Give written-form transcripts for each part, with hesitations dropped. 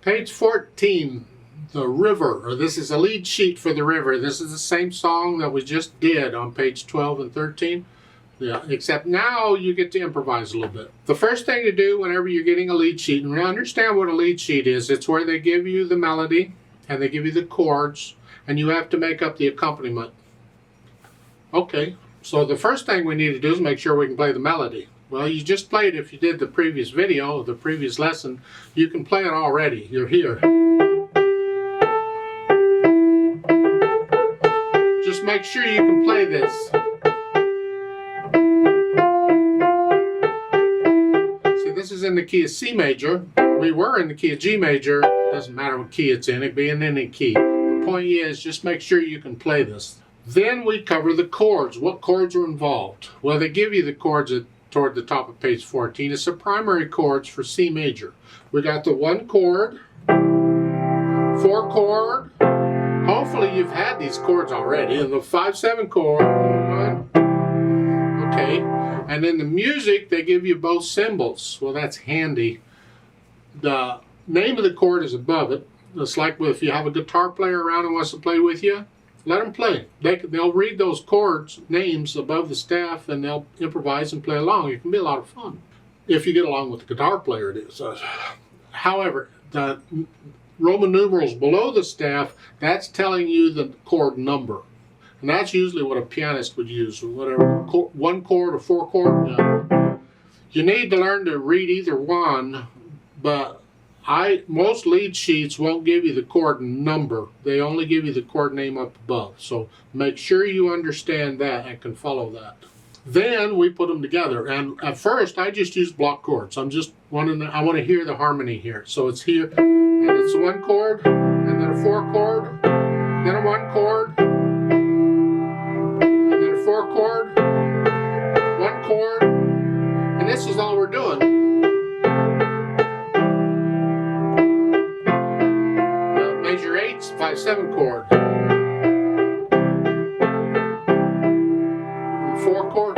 Page 14, the river, or this is a lead sheet for the river. This is the same song that we just did on page 12 and 13. Yeah, except now you get to improvise a little bit. The first thing to do whenever you're getting a lead sheet, and understand what a lead sheet is, it's where they give you the melody and they give you the chords and you have to make up the accompaniment. Okay, so the first thing we need to do is make sure we can play the melody. Well, you just played, if you did the previous video, the previous lesson, you can play it already. You're here. Just make sure you can play this. See, this is in the key of C major. We were in the key of G major. Doesn't matter what key it's in, it be in any key. The point is, just make sure you can play this. Then we cover the chords. What chords are involved? Well, they give you the chords toward the top of page 14. It's the primary chords for C major. We got the 1 chord, 4 chord. Hopefully you've had these chords already. And the 5/7 chord. 1. Okay. And in the music, they give you both symbols. Well, that's handy. The name of the chord is above it. It's like if you have a guitar player around and wants to play with you, let them play. They'll read those chords, names above the staff, and they'll improvise and play along. It can be a lot of fun. If you get along with the guitar player, it is. However, the Roman numerals below the staff, that's telling you the chord number. And that's usually what a pianist would use, whatever, 1 chord or 4 chord. Yeah. You need to learn to read either one, but most lead sheets won't give you the chord number. They only give you the chord name up above. So make sure you understand that and can follow that. Then we put them together. And at first, I just use block chords. I want to hear the harmony here. So it's here, and it's 1 chord, and then a 4 chord, then a 1 chord, and then a 4 chord, 1 chord, and this is all we're doing. Major 8's 5/7 chord. 4 chord.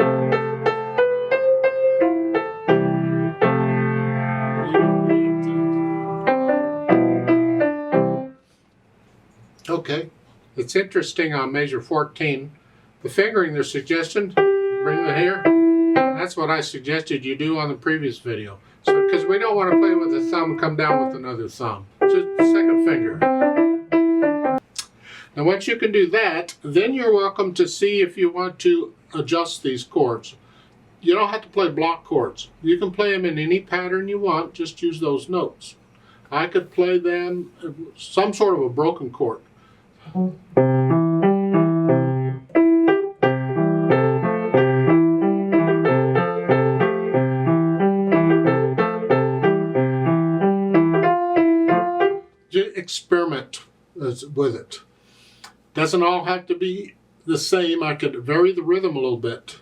Okay, it's interesting on measure 14. The fingering, their suggestion, bring the hair. That's what I suggested you do on the previous video. So, because we don't want to play with the thumb, come down with another thumb. Just second finger. Now once you can do that, then you're welcome to see if you want to adjust these chords. You don't have to play block chords. You can play them in any pattern you want, just use those notes. I could play them some sort of a broken chord. Experiment with it. Doesn't all have to be the same. I could vary the rhythm a little bit.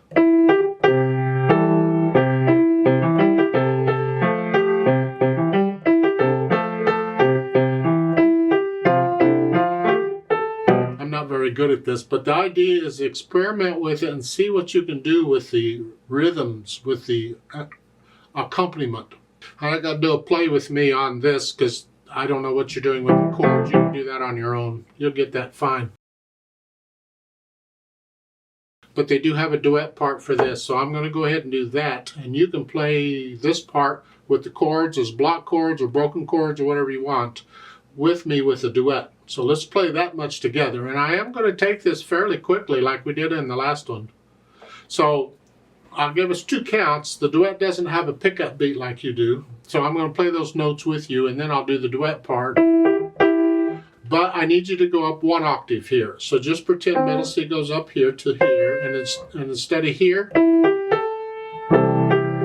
I'm not very good at this, but the idea is experiment with it and see what you can do with the rhythms, with the accompaniment. I got to do a play with me on this because I don't know what you're doing with the chords. You can do that on your own. You'll get that fine. But they do have a duet part for this, so I'm going to go ahead and do that. And you can play this part with the chords as block chords or broken chords or whatever you want with me with a duet. So let's play that much together. And I am going to take this fairly quickly like we did in the last one. So I'll give us 2 counts. The duet doesn't have a pickup beat like you do. So I'm going to play those notes with you and then I'll do the duet part. But I need you to go up 1 octave here. So just pretend middle C goes up here to here, and instead of here,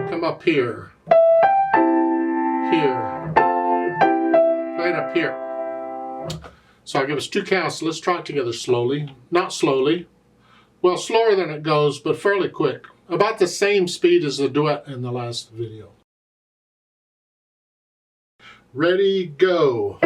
come up here. Here. Play it up here. So I'll give us 2 counts. Let's try it together slowly. Not slowly. Well, slower than it goes, but fairly quick. About the same speed as the duet in the last video. Ready, go.